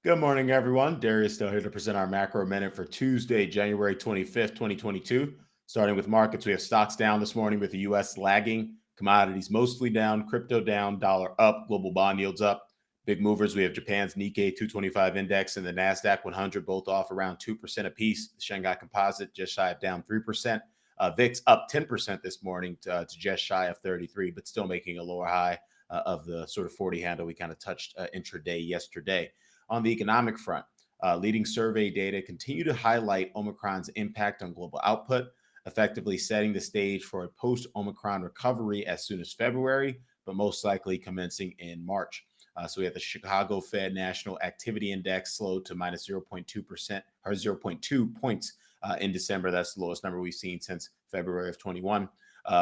Good morning, everyone. Darius Dale here to present our macro minute for Tuesday, January 25th, 2022. Starting with markets, we have stocks down this morning with the U.S. lagging, commodities mostly down, crypto down, dollar up, global bond yields up. Big movers, we have Japan's Nikkei 225 index and the NASDAQ 100 both off around 2% apiece. The Shanghai Composite just shy of down 3%. VIX up 10% this morning to just shy of 33, but still making a lower high of the sort of 40 handle we kind of touched intraday yesterday. On the economic front, leading survey data continue to highlight Omicron's impact on global output, effectively setting the stage for a post Omicron recovery as soon as February, but most likely commencing in March. So we have the Chicago Fed National Activity Index slowed to minus 0.2% or zero point 0.2 points in December. That's the lowest number we've seen since February of 21.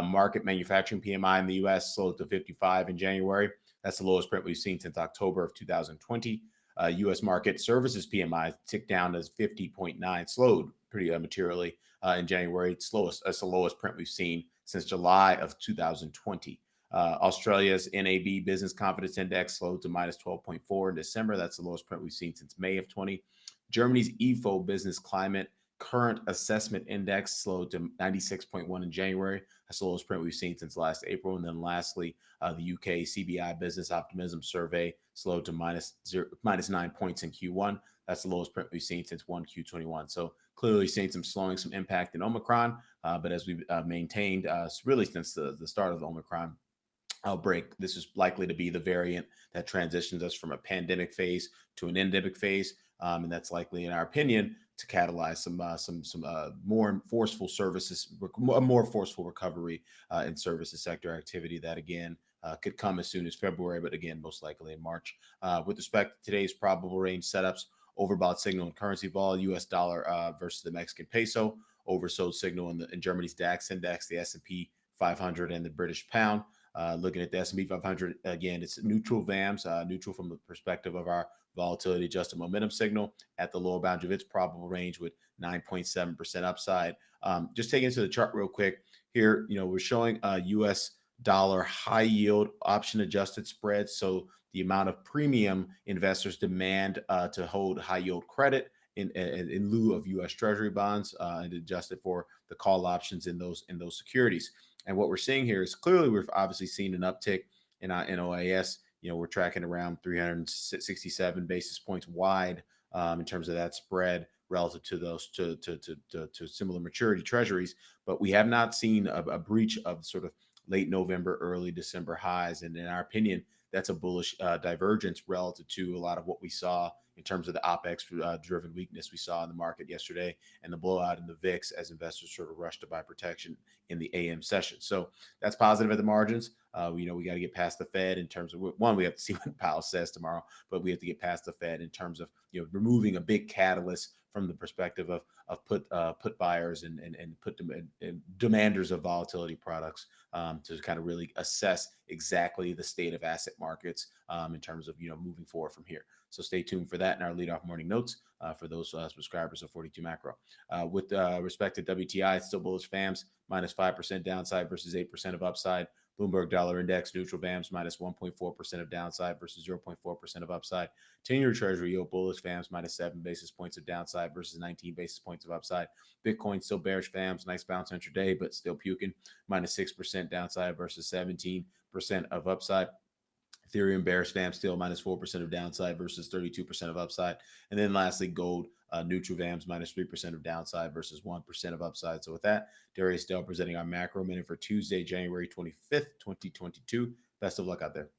Market manufacturing PMI in the US slowed to 55 in January. That's the lowest print we've seen since October of 2020. U.S. market services PMI ticked down to 50.9, slowed pretty materially in January. It's the lowest print we've seen since July of 2020. Australia's NAB Business Confidence Index slowed to minus 12.4 in December. That's the lowest print we've seen since May of 20. Germany's IFO Business Climate Current Assessment Index slowed to 96.1 in January. That's the lowest print we've seen since last April. And then lastly, the UK CBI Business Optimism Survey slowed to minus 9 points in Q1. That's the lowest print we've seen since 1Q21. So clearly seeing some slowing, some impact in Omicron. But as we've maintained really since the start of the Omicron outbreak, this is likely to be the variant that transitions us from a pandemic phase to an endemic phase. And that's likely, in our opinion, to catalyze some more forceful services, a more forceful recovery in services sector activity that again could come as soon as February, but again most likely in March. With respect to today's probable range setups, overbought signal in currency vol, U.S. dollar versus the Mexican peso, oversold signal in Germany's DAX index, the S&P 500, and the British pound. Looking at the S&P 500, again, it's neutral VAMs, neutral from the perspective of our volatility adjusted momentum signal at the lower boundary of its probable range with 9.7% upside. Just taking into the chart real quick here, we're showing U.S. dollar high yield option adjusted spreads. So the amount of premium investors demand to hold high yield credit in lieu of U.S. Treasury bonds and adjusted for the call options in those securities. And what we're seeing here is clearly we've obviously seen an uptick in OAS. We're tracking around 367 basis points wide in terms of that spread relative to those to similar maturity treasuries. But we have not seen a breach of sort of late November, early December highs. And in our opinion, that's a bullish divergence relative to a lot of what we saw in terms of the OPEX driven weakness we saw in the market yesterday and the blowout in the VIX as investors sort of rushed to buy protection in the AM session. So that's positive at the margins. We got to get past the Fed in terms of one, we have to see what Powell says tomorrow, but we have to get past the Fed in terms of removing a big catalyst from the perspective of put buyers and demanders of volatility products to kind of really assess exactly the state of asset markets in terms of moving forward from here. So stay tuned for that in our leadoff morning notes for those subscribers of 42 Macro. With respect to WTI, it's still bullish FAMs minus 5% downside versus 8% of upside. Bloomberg Dollar Index, neutral VAMs, minus 1.4% of downside versus 0.4% of upside. 10-year Treasury yield bullish VAMs, minus 7 basis points of downside versus 19 basis points of upside. Bitcoin still bearish VAMs, nice bounce intraday, but still puking, minus 6% downside versus 17% of upside. Ethereum bearish VAM still minus 4% of downside versus 32% of upside. And then lastly, gold neutral VAMs minus 3% of downside versus 1% of upside. So with that, Darius Dale presenting our macro minute for Tuesday, January 25th, 2022. Best of luck out there.